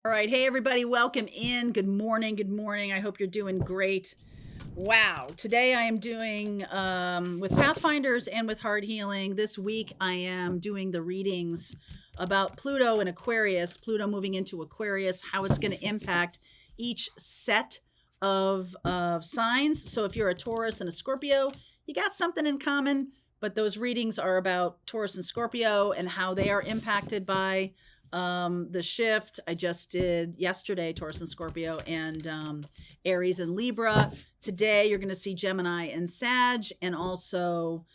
All right. Hey, everybody. Welcome in. Good morning. Good morning. I hope you're doing great. Wow. Today I am doing with Pathfinders and with Heart Healing. This week I am doing the readings about Pluto and Aquarius, Pluto moving into Aquarius, how it's going to impact each set of signs. So if you're a Taurus and a Scorpio, you got something in common, but those readings are about Taurus and Scorpio and how they are impacted by the shift. I just did yesterday Taurus and Scorpio and Aries and Libra. Today you're going to see Gemini and Sag, and also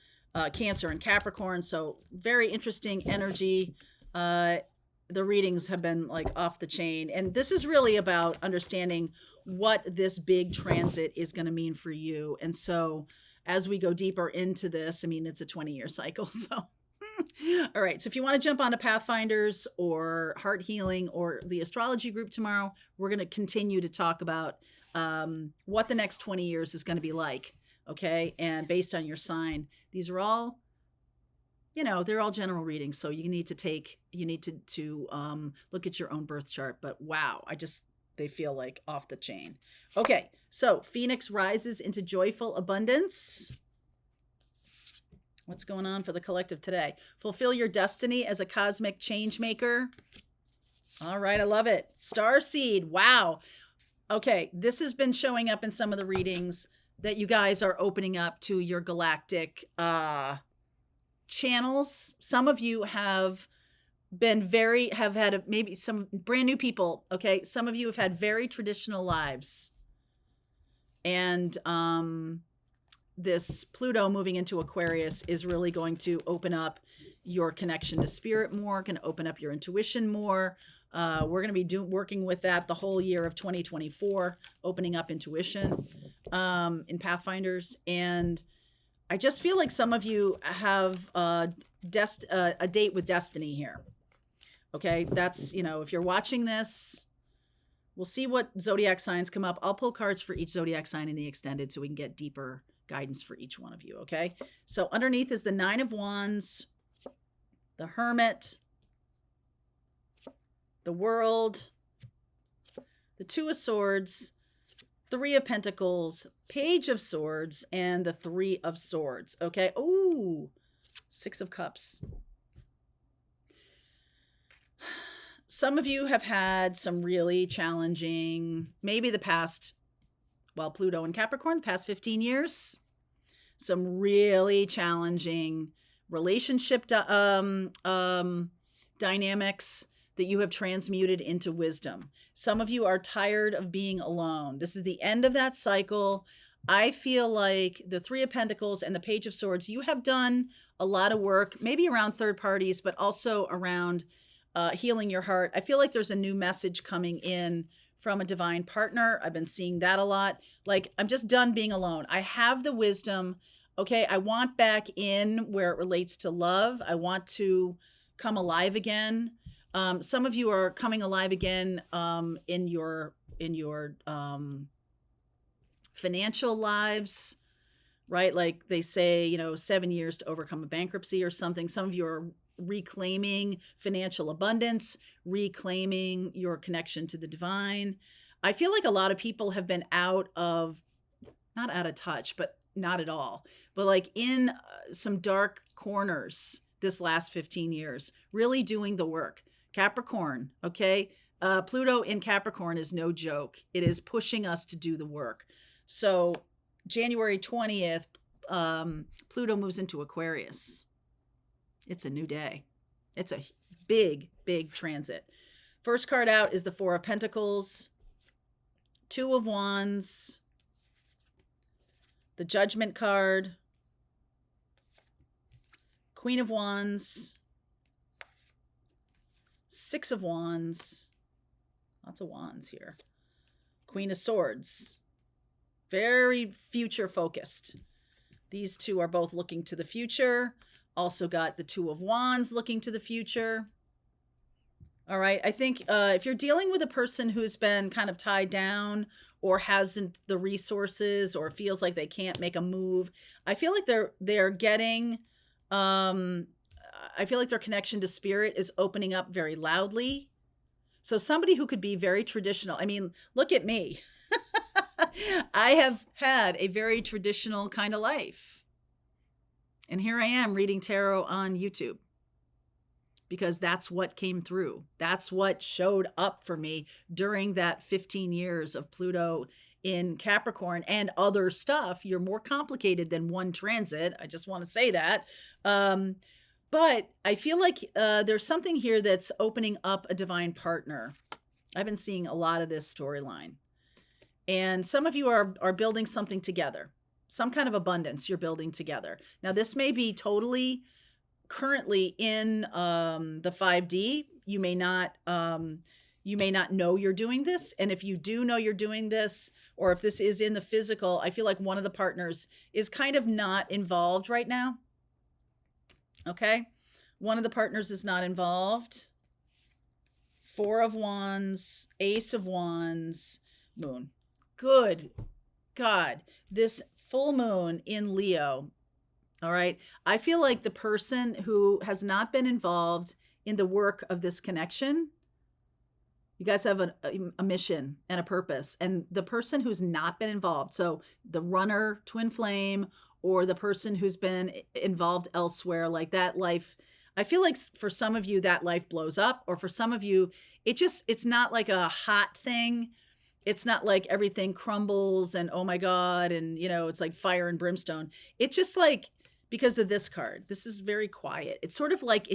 Cancer and Capricorn. So very interesting energy. The readings have been like off the chain, and this is really about understanding what this big transit is going to mean for you. And so as we go deeper into this, I mean, it's a 20-year cycle, so all right. So if you want to jump onto Pathfinders or Heart Healing or the astrology group tomorrow, we're going to continue to talk about what the next 20 years is going to be like. Okay. And based on your sign, these are all, they're all general readings. So you need to look at your own birth chart. But wow, they feel like off the chain. Okay. So Phoenix rises into joyful abundance. What's going on for the collective today? Fulfill your destiny as a cosmic change maker. All right, I love it. Star seed. Wow. Okay, this has been showing up in some of the readings that you guys are opening up to your galactic channels. Some of you have had maybe some brand new people. Okay, some of you have had very traditional lives, and this Pluto moving into Aquarius is really going to open up your connection to spirit more, can open up your intuition more. We're going to be working with that the whole year of 2024, opening up intuition in Pathfinders. And I just feel like some of you have a date with destiny here. Okay, that's, if you're watching this, we'll see what zodiac signs come up. I'll pull cards for each zodiac sign in the extended so we can get deeper guidance for each one of you. Okay. So underneath is the 9 of Wands, the Hermit, the World, the 2 of Swords, 3 of Pentacles, Page of Swords, and the 3 of Swords. Okay. Ooh, 6 of Cups. Some of you have had some really challenging, maybe the past, Pluto and Capricorn, the past 15 years, some really challenging relationship dynamics that you have transmuted into wisdom. Some of you are tired of being alone. This is the end of that cycle. I feel like the 3 of Pentacles and the Page of Swords, you have done a lot of work, maybe around third parties, but also around healing your heart. I feel like there's a new message coming in from a divine partner. I've been seeing that a lot. Like, I'm just done being alone. I have the wisdom. Okay, I want back in where it relates to love. I want to come alive again. Some of you are coming alive again in your financial lives, right? Like they say, 7 years to overcome a bankruptcy or something. Some of you are reclaiming financial abundance, reclaiming your connection to the divine. I feel like a lot of people have been not out of touch, but not at all, but like in some dark corners this last 15 years, really doing the work. Capricorn, okay? Pluto in Capricorn is no joke. It is pushing us to do the work. So January 20th, Pluto moves into Aquarius. It's a new day. It's a big, big transit. First card out is the 4 of Pentacles, 2 of Wands, the Judgment card, Queen of Wands, 6 of Wands, lots of wands here, Queen of Swords, very future focused. These two are both looking to the future. Also got the 2 of Wands looking to the future. All right. I think if you're dealing with a person who's been kind of tied down or hasn't the resources or feels like they can't make a move, I feel like they're getting I feel like their connection to spirit is opening up very loudly. So somebody who could be very traditional. I mean, look at me. I have had a very traditional kind of life. And here I am reading tarot on YouTube because that's what came through. That's what showed up for me during that 15 years of Pluto in Capricorn and other stuff. You're more complicated than one transit. I just want to say that. But I feel like there's something here that's opening up a divine partner. I've been seeing a lot of this storyline. And some of you are building something together. Some kind of abundance you're building together. Now, this may be totally currently in the 5D. You may not know you're doing this. And if you do know you're doing this, or if this is in the physical, I feel like one of the partners is kind of not involved right now. Okay. One of the partners is not involved. 4 of Wands, Ace of Wands, Moon. Good God. This full moon in Leo. All right. I feel like the person who has not been involved in the work of this connection, you guys have a mission and a purpose. And the person who's not been involved, so the runner, twin flame, or the person who's been involved elsewhere, like that life, I feel like for some of you, that life blows up. Or for some of you, it's not like a hot thing. It's not like everything crumbles and, oh my God, and, it's like fire and brimstone. It's just like, because of this card, this is very quiet. It's sort of like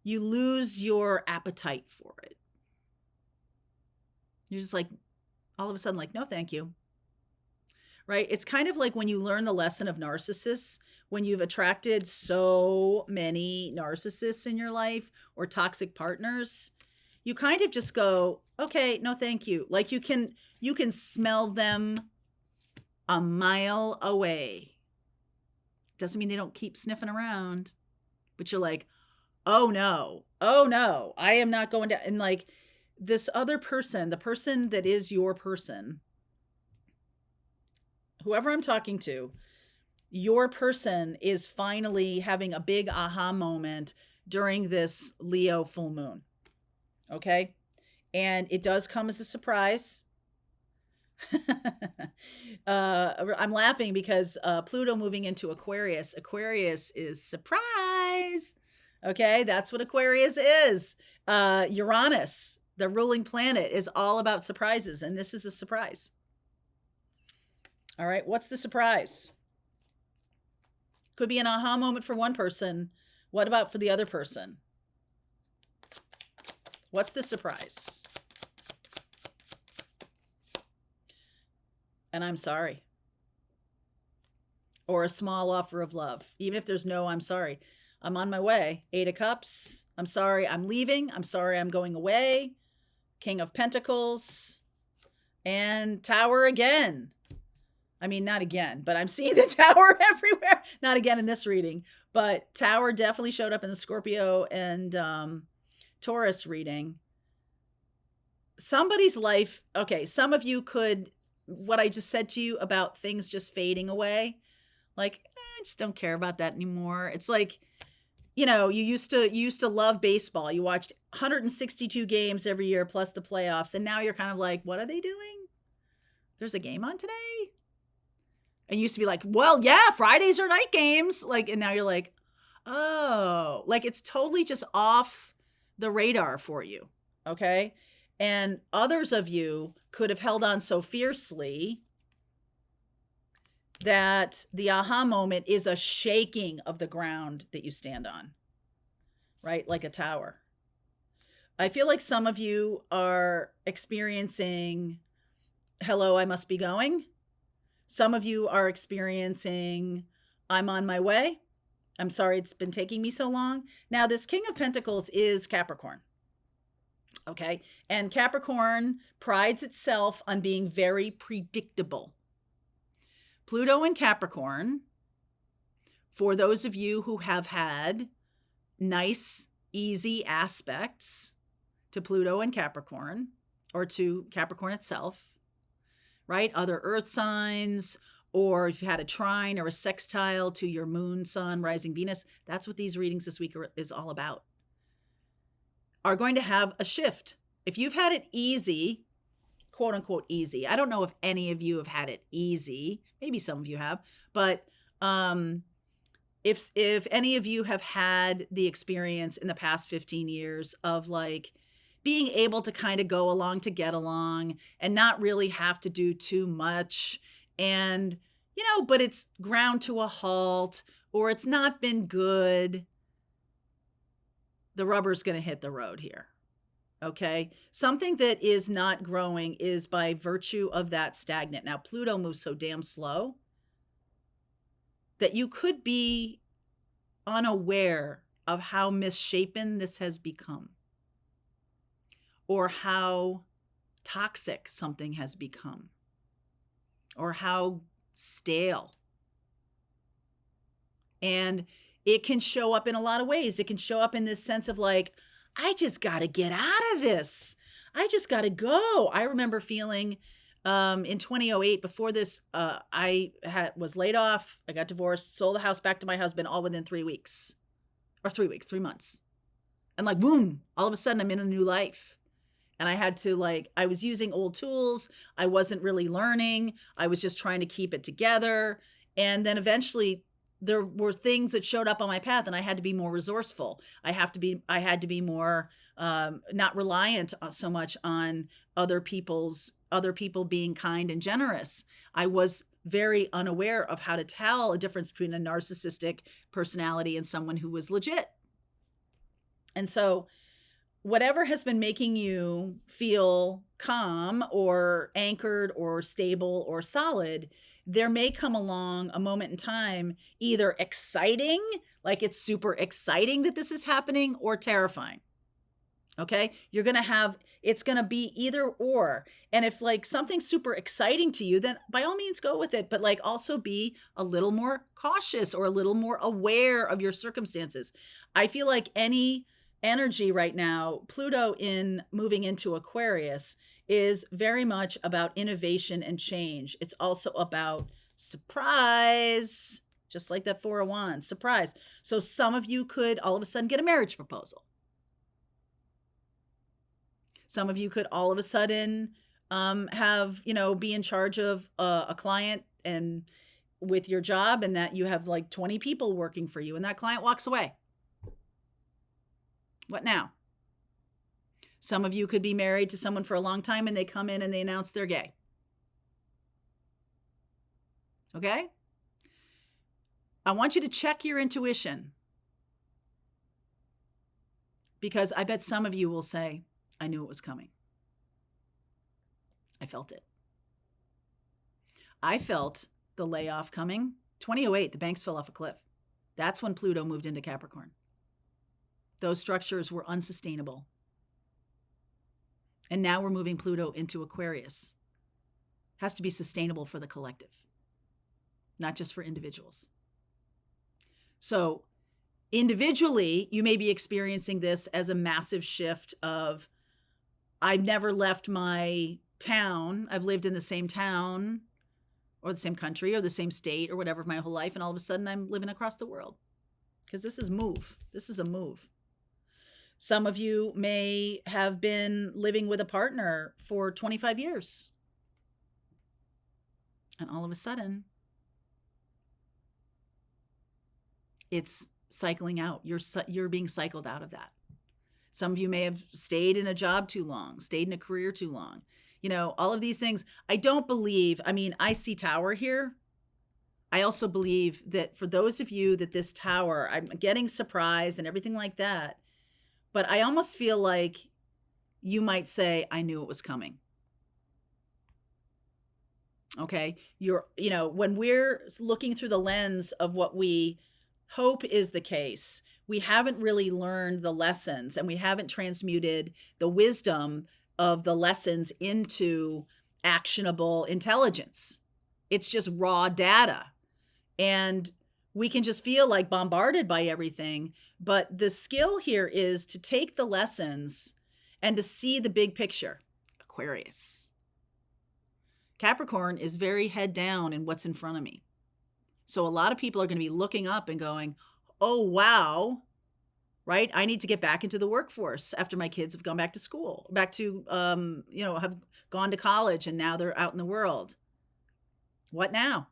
you lose your appetite for it. You're just like, all of a sudden, like, no, thank you. Right? It's kind of like when you learn the lesson of narcissists, when you've attracted so many narcissists in your life or toxic partners, you kind of just go, okay, no, thank you. Like you can smell them a mile away. Doesn't mean they don't keep sniffing around, but you're like, oh no, I am not going to. And like this other person, the person that is your person, whoever I'm talking to, your person is finally having a big aha moment during this Leo full moon. Okay. And it does come as a surprise. I'm laughing because Pluto moving into Aquarius. Aquarius is surprise. Okay. That's what Aquarius is. Uranus, the ruling planet, is all about surprises. And this is a surprise. All right. What's the surprise? Could be an aha moment for one person. What about for the other person? What's the surprise? And I'm sorry. Or a small offer of love. Even if there's no, I'm sorry. I'm on my way. 8 of Cups. I'm sorry. I'm leaving. I'm sorry. I'm going away. King of Pentacles. And Tower again. I mean, not again, but I'm seeing the Tower everywhere. Not again in this reading, but Tower definitely showed up in the Scorpio and Taurus reading. Somebody's life. Okay. Some of you could, what I just said to you about things just fading away. Like, I just don't care about that anymore. It's like, you used to love baseball. You watched 162 games every year plus the playoffs. And now you're kind of like, what are they doing? There's a game on today? And used to be like, well, yeah, Fridays are night games. Like, and now you're like, oh, like it's totally just off the radar for you. Okay. And others of you could have held on so fiercely that the aha moment is a shaking of the ground that you stand on, right? Like a tower. I feel like some of you are experiencing, hello, I must be going. Some of you are experiencing, I'm on my way. I'm sorry it's been taking me so long. Now, this King of Pentacles is Capricorn. Okay. And Capricorn prides itself on being very predictable. Pluto and Capricorn, for those of you who have had nice, easy aspects to Pluto and Capricorn, or to Capricorn itself, right? Other earth signs, or if you had a trine or a sextile to your moon, sun, rising Venus, that's what these readings this week is all about. are going to have a shift. If you've had it easy, quote unquote easy, I don't know if any of you have had it easy. Maybe some of you have, but if any of you have had the experience in the past 15 years of like being able to kind of go along to get along and not really have to do too much, and but it's ground to a halt or it's not been good, the rubber's going to hit the road here. Okay. Something that is not growing is by virtue of that stagnant. Now, Pluto moves so damn slow that you could be unaware of how misshapen this has become or how toxic something has become or how stale. And it can show up in a lot of ways. It can show up in this sense of like, I just got to get out of this. I just got to go. I remember feeling in 2008, before this, I was laid off. I got divorced, sold the house back to my husband all within 3 weeks. 3 months. And like, boom, all of a sudden I'm in a new life. And I had to I was using old tools. I wasn't really learning. I was just trying to keep it together. And then eventually there were things that showed up on my path and I had to be more resourceful. I had to be more, not reliant so much on other people being kind and generous. I was very unaware of how to tell a difference between a narcissistic personality and someone who was legit. And so whatever has been making you feel calm or anchored or stable or solid, there may come along a moment in time, either exciting, like it's super exciting that this is happening, or terrifying. Okay. It's going to be either or. And if something's super exciting to you, then by all means go with it, but also be a little more cautious or a little more aware of your circumstances. I feel like any energy right now, Pluto in moving into Aquarius, is very much about innovation and change. It's also about surprise, just like that Four of Wands, surprise. So some of you could all of a sudden get a marriage proposal. Some of you could all of a sudden be in charge of a client and with your job, and that you have 20 people working for you and that client walks away. What now? Some of you could be married to someone for a long time and they come in and they announce they're gay. Okay? I want you to check your intuition, because I bet some of you will say, I knew it was coming. I felt it. I felt the layoff coming. 2008, the banks fell off a cliff. That's when Pluto moved into Capricorn. Those structures were unsustainable. And now we're moving Pluto into Aquarius. It has to be sustainable for the collective, not just for individuals. So individually, you may be experiencing this as a massive shift of, I've never left my town. I've lived in the same town or the same country or the same state or whatever my whole life. And all of a sudden I'm living across the world, because this is move. This is a move. Some of you may have been living with a partner for 25 years. And all of a sudden, it's cycling out. You're being cycled out of that. Some of you may have stayed in a job too long, stayed in a career too long. All of these things. I see tower here. I also believe that for those of you that this tower, I'm getting surprised and everything like that. But I almost feel like you might say, I knew it was coming. Okay. When we're looking through the lens of what we hope is the case, we haven't really learned the lessons and we haven't transmuted the wisdom of the lessons into actionable intelligence. It's just raw data. And we can just feel bombarded by everything. But the skill here is to take the lessons and to see the big picture. Aquarius. Capricorn is very head down in what's in front of me. So a lot of people are going to be looking up and going, oh, wow, right? I need to get back into the workforce after my kids have gone back to school, back to, have gone to college and now they're out in the world. What now?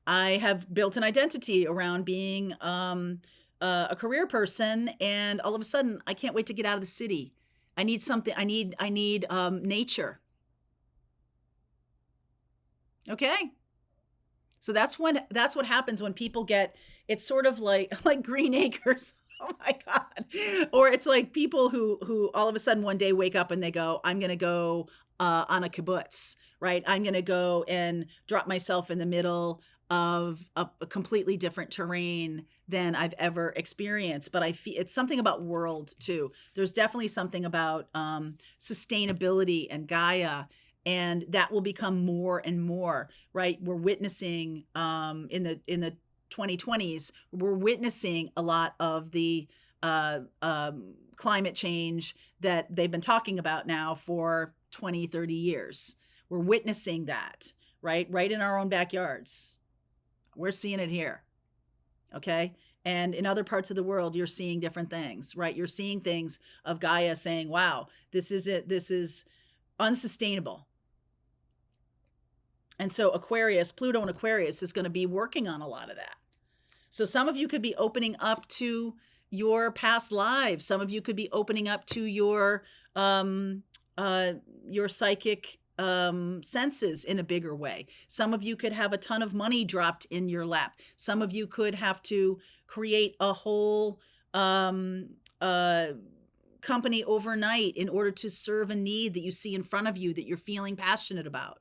I have built an identity around being a career person, and all of a sudden, I can't wait to get out of the city. I need something. I need nature. Okay, so that's what happens when people get. It's sort of like like Green Acres. Oh my God. Or it's like people who all of a sudden one day wake up and they go, I'm going to go on a kibbutz, right? I'm going to go and drop myself in the middle of a completely different terrain than I've ever experienced. But I feel it's something about world too. There's definitely something about sustainability and Gaia, and that will become more and more, right? We're witnessing in the 2020s, we're witnessing a lot of the climate change that they've been talking about now for 20, 30 years. We're witnessing that, right? Right in our own backyards. We're seeing it here. Okay. And in other parts of the world, you're seeing different things, right? You're seeing things of Gaia saying, wow, this is it. This is unsustainable. And so Aquarius, Pluto and Aquarius is going to be working on a lot of that. So some of you could be opening up to your past lives. Some of you could be opening up to your psychic senses in a bigger way. Some of you could have a ton of money dropped in your lap. Some of you could have to create a whole company overnight in order to serve a need that you see in front of you that you're feeling passionate about.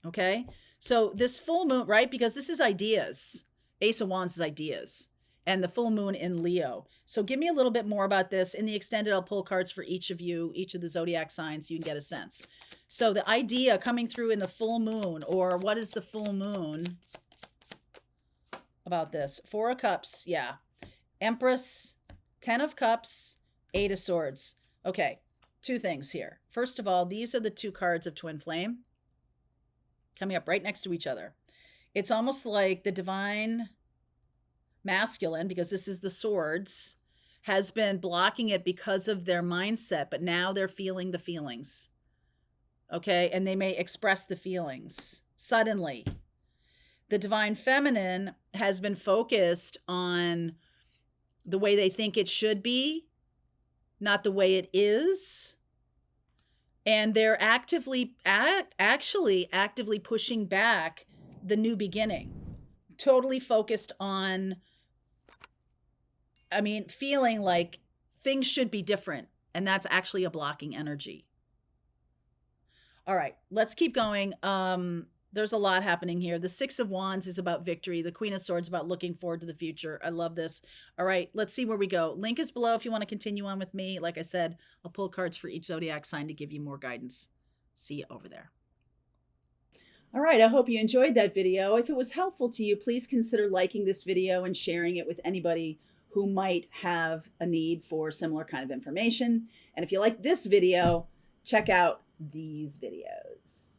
Okay, so this full moon, right? Because this is ideas. Ace of Wands is ideas, and the full moon in Leo. So give me a little bit more about this. In the extended, I'll pull cards for each of you, each of the zodiac signs, so you can get a sense. So the idea coming through in the full moon, or what is the full moon about this? Four of Cups, yeah. Empress, 10 of Cups, 8 of Swords. Okay, two things here. First of all, these are the two cards of Twin Flame coming up right next to each other. It's almost like the divine masculine, because this is the swords, has been blocking it because of their mindset, but now they're feeling the feelings. Okay, and they may express the feelings suddenly. The divine feminine has been focused on the way they think it should be, not the way it is. And they're actually actively pushing back the new beginning, totally focused on, feeling like things should be different. And that's actually a blocking energy. All right, let's keep going. There's a lot happening here. The Six of Wands is about victory. The Queen of Swords about looking forward to the future. I love this. All right, let's see where we go. Link is below if you want to continue on with me. Like I said, I'll pull cards for each zodiac sign to give you more guidance. See you over there. All right, I hope you enjoyed that video. If it was helpful to you, please consider liking this video and sharing it with anybody who might have a need for similar kind of information. And if you like this video, check out these videos.